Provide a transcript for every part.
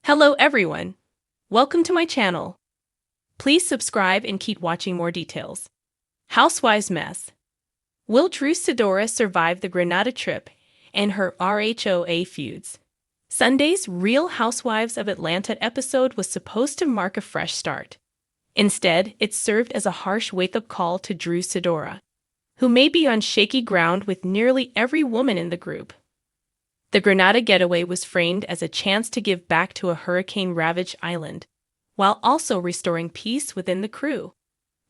Hello everyone. Welcome to my channel. Please subscribe and keep watching more details. Housewives mess. Will Sidora survive the Grenada trip and her RHOA feuds? Sunday's Real Housewives of Atlanta episode was supposed to mark a fresh start. Instead, it served as a harsh wake-up call to Sidora, who may be on shaky ground with nearly every woman in the group. The Grenada getaway was framed as a chance to give back to a hurricane-ravaged island, while also restoring peace within the crew.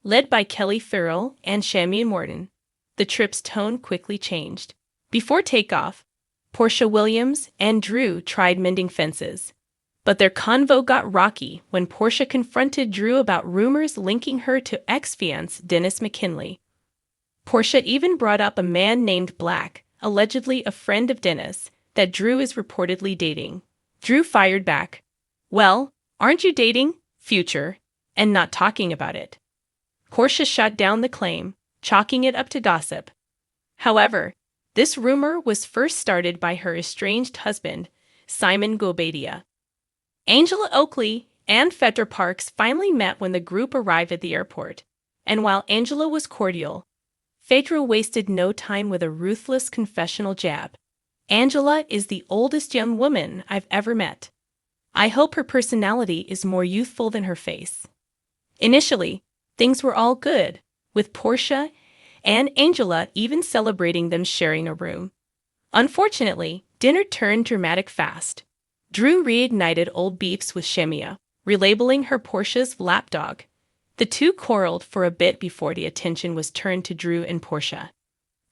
Led by Kelly Farrell and Shamia Morton, the trip's tone quickly changed. Before takeoff, Porsha Williams and Drew tried mending fences, but their convo got rocky when Porsha confronted Drew about rumors linking her to ex-fiance Dennis McKinley. Porsha even brought up a man named Black, allegedly a friend of Dennis, that Drew is reportedly dating. Drew fired back, "Well, aren't you dating, future, and not talking about it?" Porsha shot down the claim, chalking it up to gossip. However, this rumor was first started by her estranged husband, Simon Gobadia. Angela Oakley and Fedra Parks finally met when the group arrived at the airport, and while Angela was cordial, Fedra wasted no time with a ruthless confessional jab. "Angela is the oldest young woman I've ever met. I hope her personality is more youthful than her face." Initially, things were all good, with Porsha and Angela even celebrating them sharing a room. Unfortunately, dinner turned dramatic fast. Drew reignited old beefs with Shamia, relabeling her Porsha's lapdog. The two quarreled for a bit before the attention was turned to Drew and Porsha.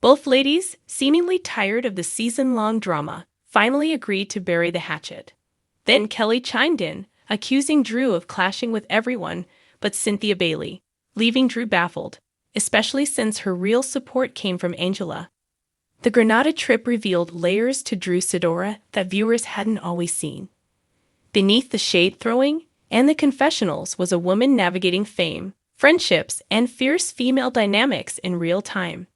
Both ladies, seemingly tired of the season-long drama, finally agreed to bury the hatchet. Then Kelly chimed in, accusing Drew of clashing with everyone but Cynthia Bailey, leaving Drew baffled, especially since her real support came from Angela. The Grenada trip revealed layers to Sidora that viewers hadn't always seen. Beneath the shade-throwing and the confessionals was a woman navigating fame, friendships, and fierce female dynamics in real time.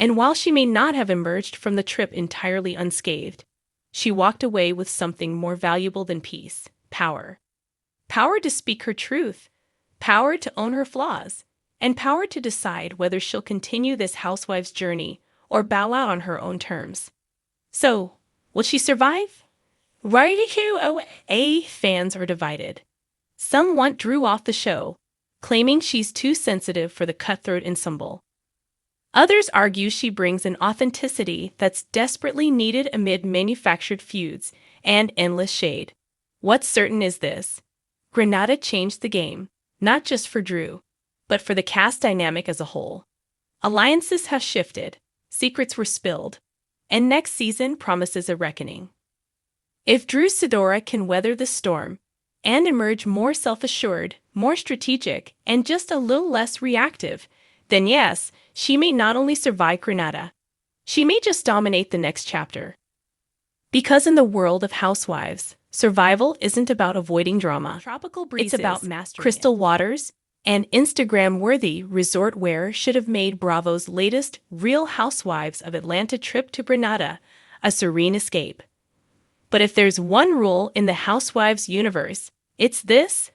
And while she may not have emerged from the trip entirely unscathed, she walked away with something more valuable than peace: power. Power to speak her truth, power to own her flaws, and power to decide whether she'll continue this housewife's journey or bow out on her own terms. So, will she survive? RHOA fans are divided. Some want Drew off the show, claiming she's too sensitive for the cutthroat ensemble. Others argue she brings an authenticity that's desperately needed amid manufactured feuds and endless shade. What's certain is this: Grenada changed the game, not just for Drew, but for the cast dynamic as a whole. Alliances have shifted, secrets were spilled, and next season promises a reckoning. If Sidora can weather the storm and emerge more self-assured, more strategic, and just a little less reactive, then yes, she may not only survive Grenada, she may just dominate the next chapter. Because in the world of housewives, survival isn't about avoiding drama. Tropical breezes, it's about mastering crystal waters, and Instagram-worthy resort wear should have made Bravo's latest Real Housewives of Atlanta trip to Grenada a serene escape. But if there's one rule in the Housewives universe, it's this: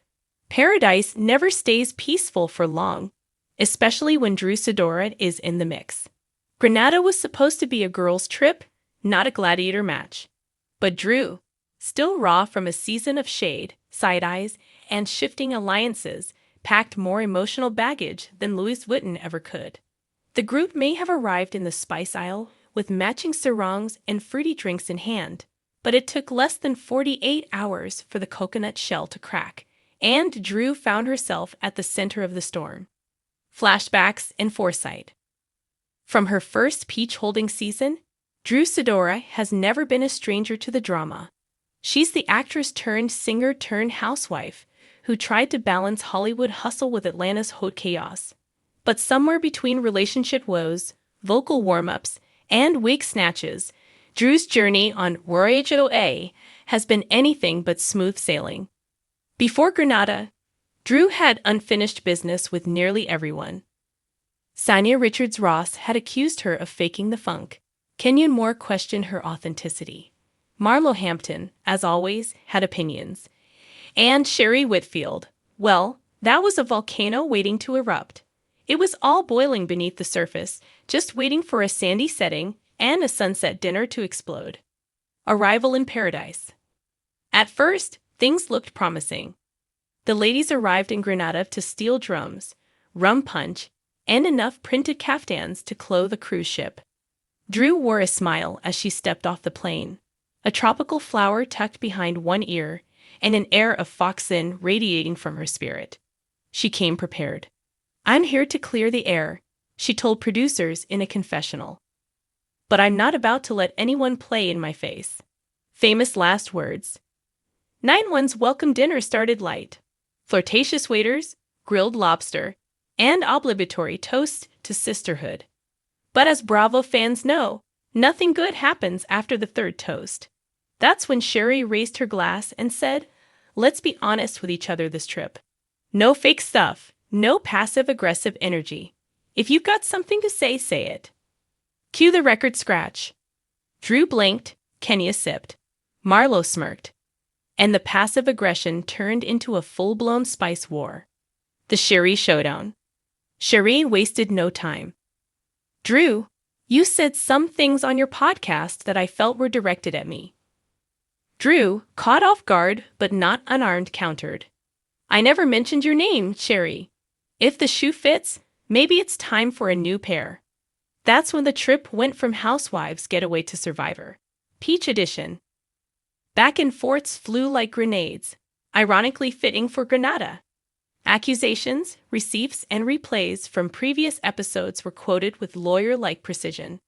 paradise never stays peaceful for long, especially when Sidora is in the mix. Grenada was supposed to be a girls' trip, not a gladiator match. But Drew, still raw from a season of shade, side-eyes, and shifting alliances, packed more emotional baggage than Louis Vuitton ever could. The group may have arrived in the spice aisle with matching sarongs and fruity drinks in hand, but it took less than 48 hours for the coconut shell to crack, and Drew found herself at the center of the storm. Flashbacks and foresight. From her first peach-holding season, Sidora has never been a stranger to the drama. She's the actress-turned-singer-turned-housewife who tried to balance Hollywood hustle with Atlanta's haute chaos. But somewhere between relationship woes, vocal warm-ups, and wig snatches, Drew's journey on RHOA has been anything but smooth sailing. Before Grenada, Drew had unfinished business with nearly everyone. Sanya Richards-Ross had accused her of faking the funk. Kenyon Moore questioned her authenticity. Marlo Hampton, as always, had opinions. And Sherry Whitfield, well, that was a volcano waiting to erupt. It was all boiling beneath the surface, just waiting for a sandy setting and a sunset dinner to explode. Arrival in paradise. At first, things looked promising. The ladies arrived in Grenada to steel drums, rum punch, and enough printed caftans to clothe a cruise ship. Drew wore a smile as she stepped off the plane, a tropical flower tucked behind one ear and an air of foxen radiating from her spirit. She came prepared. "I'm here to clear the air," she told producers in a confessional. "But I'm not about to let anyone play in my face." Famous last words. 9-1's welcome dinner started light. Flirtatious waiters, grilled lobster, and obligatory toast to sisterhood. But as Bravo fans know, nothing good happens after the third toast. That's when Sherry raised her glass and said, "Let's be honest with each other this trip. No fake stuff, no passive-aggressive energy. If you've got something to say, say it." Cue the record scratch. Drew blinked, Kenya sipped, Marlo smirked, and the passive aggression turned into a full-blown spice war. The Sherry Showdown. Sherry wasted no time. "Drew, you said some things on your podcast that I felt were directed at me." Drew, caught off guard but not unarmed, countered. "I never mentioned your name, Sherry. If the shoe fits, maybe it's time for a new pair." That's when the trip went from Housewives getaway to Survivor. Peach Edition. Back and forths flew like grenades, ironically fitting for Grenada. Accusations, receipts, and replays from previous episodes were quoted with lawyer-like precision.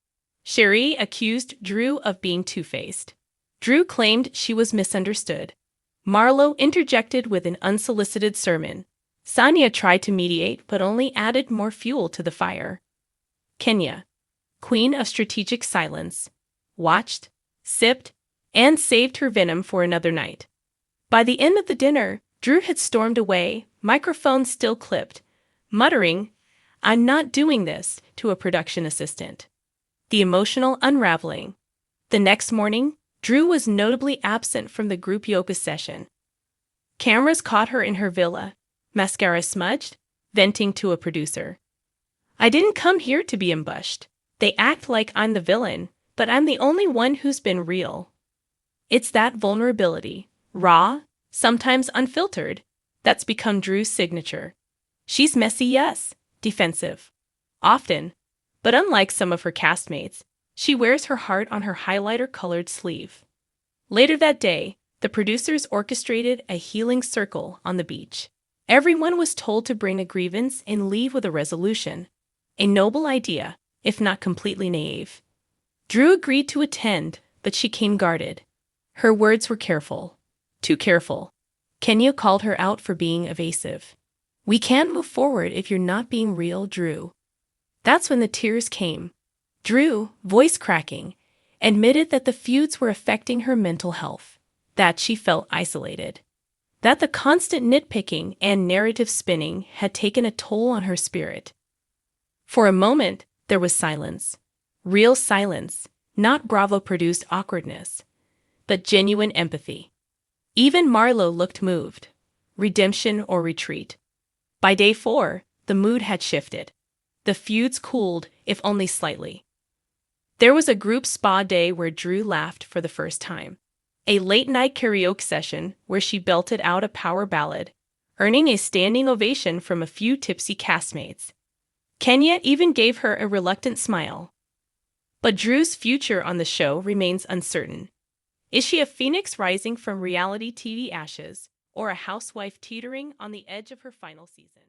Sherry accused Drew of being two-faced. Drew claimed she was misunderstood. Marlo interjected with an unsolicited sermon. Sonia tried to mediate but only added more fuel to the fire. Kenya, queen of strategic silence, watched, sipped, and saved her venom for another night. By the end of the dinner, Drew had stormed away, microphone still clipped, muttering, "I'm not doing this," to a production assistant. The emotional unraveling. The next morning, Drew was notably absent from the group yoga session. Cameras caught her in her villa, mascara smudged, venting to a producer. "I didn't come here to be ambushed. They act like I'm the villain, but I'm the only one who's been real." It's that vulnerability, raw, sometimes unfiltered, that's become Drew's signature. She's messy, yes, defensive, often, but unlike some of her castmates, she wears her heart on her highlighter-colored sleeve. Later that day, the producers orchestrated a healing circle on the beach. Everyone was told to bring a grievance and leave with a resolution. A noble idea, if not completely naive. Drew agreed to attend, but she came guarded. Her words were careful. Too careful. Kenya called her out for being evasive. "We can't move forward if you're not being real, Drew." That's when the tears came. Drew, voice cracking, admitted that the feuds were affecting her mental health, that she felt isolated, that the constant nitpicking and narrative spinning had taken a toll on her spirit. For a moment, there was silence. Real silence, not Bravo-produced awkwardness, but genuine empathy. Even Marlo looked moved. Redemption or retreat. By day 4, the mood had shifted. The feuds cooled, if only slightly. There was a group spa day where Drew laughed for the first time. A late-night karaoke session where she belted out a power ballad, earning a standing ovation from a few tipsy castmates. Kenya even gave her a reluctant smile. But Drew's future on the show remains uncertain. Is she a phoenix rising from reality TV ashes, or a housewife teetering on the edge of her final season?